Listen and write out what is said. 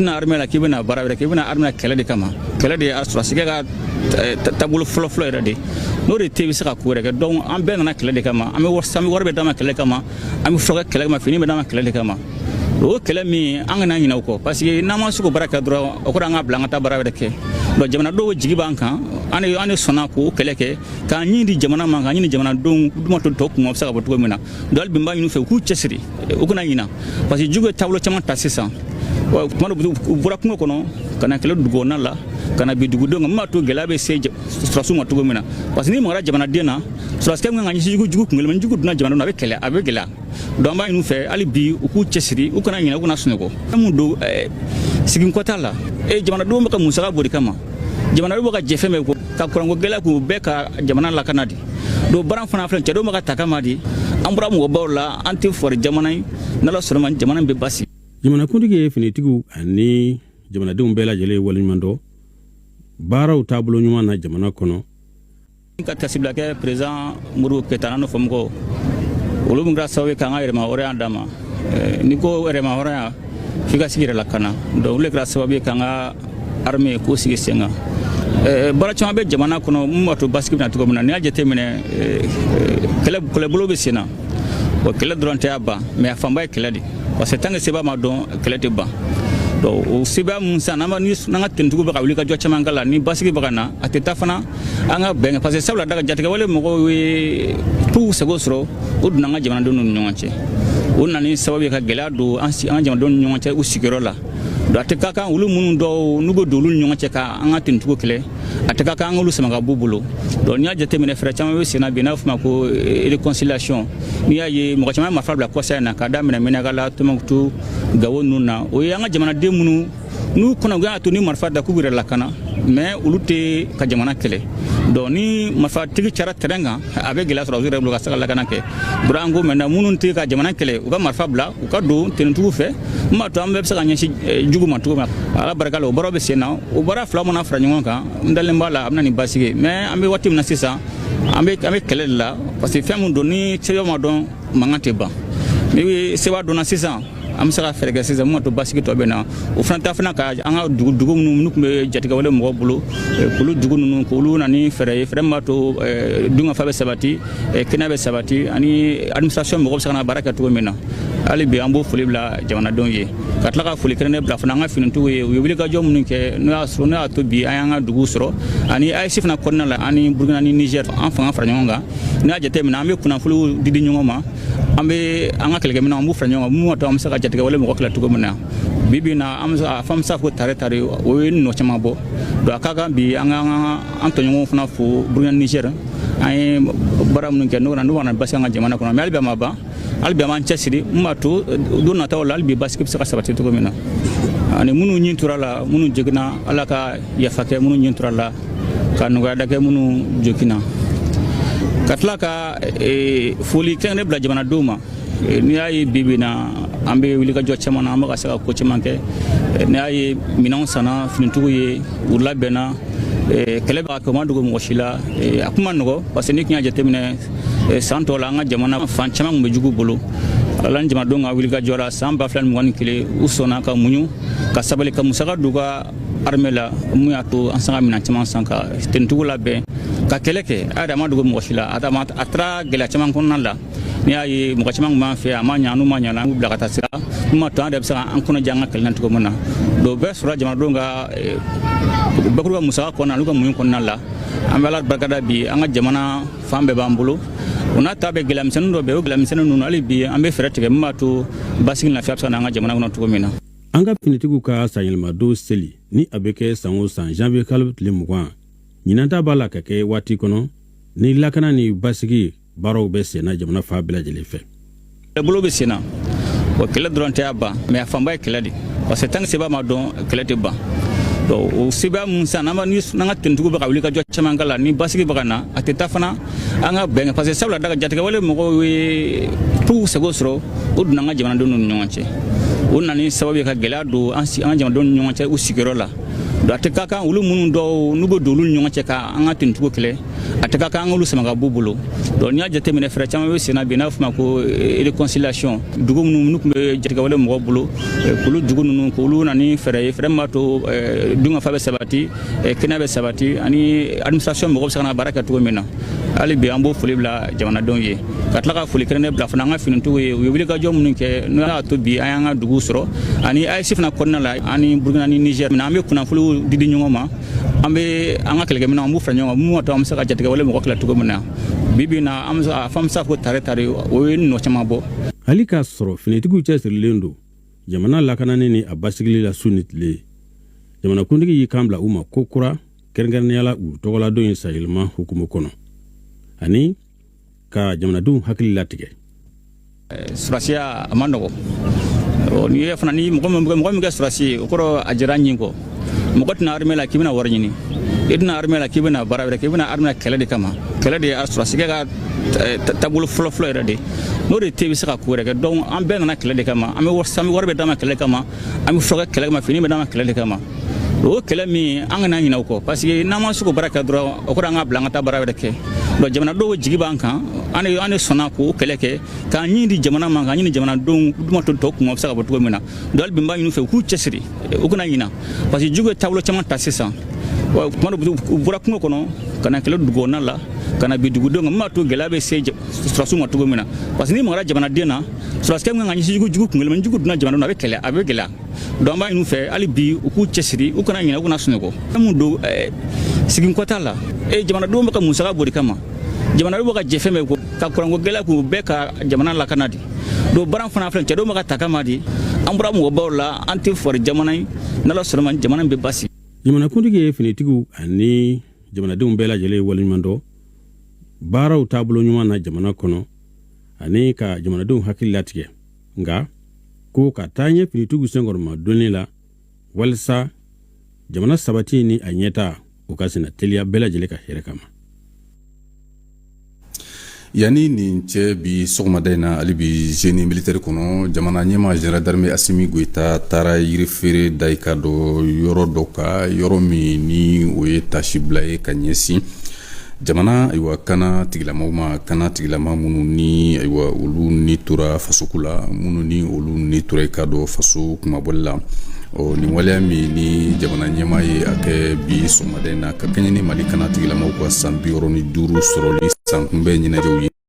na armée la kibina barawere kibina armée kala de kama kala de asura siga tabulu flo era de no de tebi saka ko rega donc am ben na kala de kama am sami warbe dama kala kama am foga kala kama fini be dama kala de kama o kala mi an na nyina ko parce que na ma suko baraka dro o ko nga blanga ta barawere ke do jamana do jigi banka ane sona ko kala ke ka nyindi jamana ma ka nyindi jamana don duma to tok mo saka boto mina dal bimba ñu fe ku cesri o ko na nyina parce que jugo tablo chama tasisa wa kuma bura kungo kono kana kala dugo nala kana bi dugo do ngam to gelabe seje strasu ma to mina parce que ni mara jamana dena stras kam ngani jugo kungel man jugo duna jamana na be kala abe gela do mba ñu fe ali bi ku cesri o ko na nyina ko na suneko amu do sigin ko tala jamana do maka musaka bodi kama jamana do ka jefeme ko ka kurango gela ko be ka jamana la kanadi do baran fana flan do maka takamadi ambura mo bawla anti for jamana na la solman jamana be basi jamana kundige finitigu ani jamana de umbela jele walimando baraw tablo nyuma na jamana kono ka tasibla ke president muru ketana no fomgo ulum grasa we kanga irema ore andama niko irema ore figa sigira lakana do ule grasa we kanga armée ko sigi senga bara chama be jamana kono mumato baski na tugo mena ni ajete mene kala bolo be sena o kala durante abba me afamba kala di parce que tanga seba ma don kala te ba do o seba mun sana ma ni nanga tentugo ba wuli ka jocha mangala ni baski bagana ateta fana anga benga parce que sabla daga jatga wale mo we tout segosro udna nga jamana don nyonche unna ni sababu ka gela do ansi an jamana don nyonche usigero la do ateka kan ulu mun do nugo dolul nyonche ka anga tentugo kele ateka kan ulu sama ga bubulo do nya jate mene frère chama we sena bina fuma ko réconciliation ni aye mo chama ma fabla ko sana ka da mena gala to mangtu gawo nuna o yanga jamana de munu nu kuna ga to ni marfa da kubira lakana mais ulute ka jamana kele do ni marfa tigi chara terenga abe gila so zure blo ga sala lakana ke brango mena munun te ka jamana kele uga marfa bla uka do tentu fe ma to ambe saka nyashi jugu ma to ma ala barakalo borobe sena o bara fla mona fra nyonka ndale mbala amna ni basige mais ambe watim na sisa ambe kele la parce que femme do ni cheyo ma don mangate ba mais se wa do na sisa am saka ferga sisa mo to basige to bena o franta fana ka anga dugu nu be jatiga wala mo bulu kulu dugu nu ko lu na ni fere ma to dunga fabe sabati kina be sabati ani administration mo saka na baraka to mena ali be ambo fulibla jamana donye katla ka fuli kene bla fana nga finin to we wili ka jom nunke no asro na to bi ayanga dugu soro ani ay sifna konna la ani burkina ni niger en fanga franyonga na jete mena ambe kuna fulu didi nyongoma ambe anga kelge mena ambu franyonga mu to am saka jatiga wala mo kala tugo mena bibi na amsa famsa ko tare o no chama bo do akaga bi anga antonyo funa fu burkina niger ay baram nunke no wana basanga jamana kono melbe maba albi man chasiri matu duna tawla albi baskip saka sabati to gomina ani munu nyinturala munu jegna alaka yafake munu nyinturala kanu ga dake munu jokina katlaka fuli kene bla jamana duma ni ay bibina ambe wili ka jocha mana amaka saka ko chimanke ni ay minon sana finintugo ye urla bena kele ba ko mandugo mo shila akuma ngo parce que ni knya jetemine santo la nga jamana fanchama ngbe jugu bolo lan jama donga wilga jora samba flan ngwan kile usona ka munyu ka sabale ka musaka duga armela muya to ansanga mina chama sanka tentugo la be ka keleke ada mandugo mo shila ada mat atra gela chama konan la ni ay mo chama ma fe amanya anu manya la ngubla kata sira ma to ande saka an kono janga kelnan to mona do be sura jama donga bakuru musa ko na luga mun ko nalla ambala barkada bi anga jamana fambe bambulo ona tabe gelam sen do be gelam sen no ali bi ambe ferete be mato basing na fiapsa na anga jamana no to mina anga pinitigu ka sanyelma do seli ni abeke sango san janvier kalb le mugwa nyinanta bala kake wati kono ni lakana ni basigi baro be sena jamana fa bela jele fe bulo be sena o kala durante abba me afamba kala di parce que tang seba ma don kala te ba do o siba mun sana ma ni nanga tentugo ba wuli ka jocha mangala ni basigi bagana ateta fana anga benga parce que sabla daga jatga wale mo we tout segosro udna nga jamana don nyonche unna ni sababu ka gela do ansi anga jamana don nyonche usigero la do ateka kan ulu munun do nugo do ulu nyonga cheka anga tintugo kele ateka kan ulu sama ga bubulo do nya jate mine frère chama we sena bina fuma ko réconciliation dugo munun be jetega wala mo bulo kulu dugo nunu ko ulu nani frère mato dunga fabe sabati kena be sabati ani administration mo sana baraka to mena ali be ambo fulibla jamana donye katlaka fuli krene bla fana nga finin to we wili ga jom nunke na to bi ayanga dugu soro ani ay sifna konna la ani burkina ni niger na me kuna fulu didi nyoma ambe anga kelge mena ambu franya mu to am saka jatega wala mo kala to mena bibi na am fam sa ko tare o no chama bo halika soro finitigu chesir lendo jamana lakana ni abasigili la sunit le jamana kundigi yikambla uma kokura kerngerne yala u togola do insayilma hukumu kono ani ka jamana du hakili latige surasia amando ni yefna ni mo ga surasi ko ajiranyi ko mo gotna armela kibina warnyini idna armela kibina barawre kibina armela kala de kama kala de surasi ga tabul flo rede no de tebi saka ko rega don am ben na kala de kama am sami warbe dama kala kama am foga kala ma fini be dama kala de kama o kala mi angana hina ko parce que nama suko baraka dro ko ranga blanga ta barawre ke do jamana do jigi banka ane sona ko keleke ka nyindi jamana manga nyindi jamana don duma to ko mo saka boto mena dal bimba ñu fe ku cesri o ko na yina parce que jugo tablo chama tasisa wa mano bura ko kono kana kele dugo na la kana bi dugo do ma to gelabe seje strasu ma to mena parce que ni mara jamana dena stras kem nga nyi jugo ko ngel jugo na jamana na be kele abe gela do mba ñu fe ali bi ku cesri o ko na yina ko na sunego mu do sigin ko tala jamana do maka musaka bodi kama jamana do ka jefeme ko ka kurango gela ko be ka jamana la kanadi do baran fana flan do maka takamadi ambra mo bawla anti for jamana na la surman jamana be basi jamana kundige finitigu ani jamana dum bela jele walimando baraw tablo nyuma na jamana kono ani ka jamana dum hakilatige nga ko ka tanye finitigu sengorma donila walsa jamana sabati ni anyeta ukasina telia bela jele ka here kama yani nin cɛ bi sɔgɔmada in na ale bi génie militaire kɔnɔ jamana ɲɛma général d'armée Assimi Goïta taara yirifeere da i ka dɔ yɔrɔ dɔ ka yɔrɔ min ni o ye tasi bila ye ka ɲɛsin jamana ayiwa kana tigilamaw ma kana tigilama minnu ni ayiwa olu ni tora fasoko la minnu ni olu ni tora i ka dɔ faso kumabɔli la nin waleya min ni jamana ɲɛma ye a kɛ bi sɔgɔmada in na ka kɛɲɛ ni Mali kana tigilamaw ka san 65 sɔrɔli san kunbɛn ɲɛnajɛw ye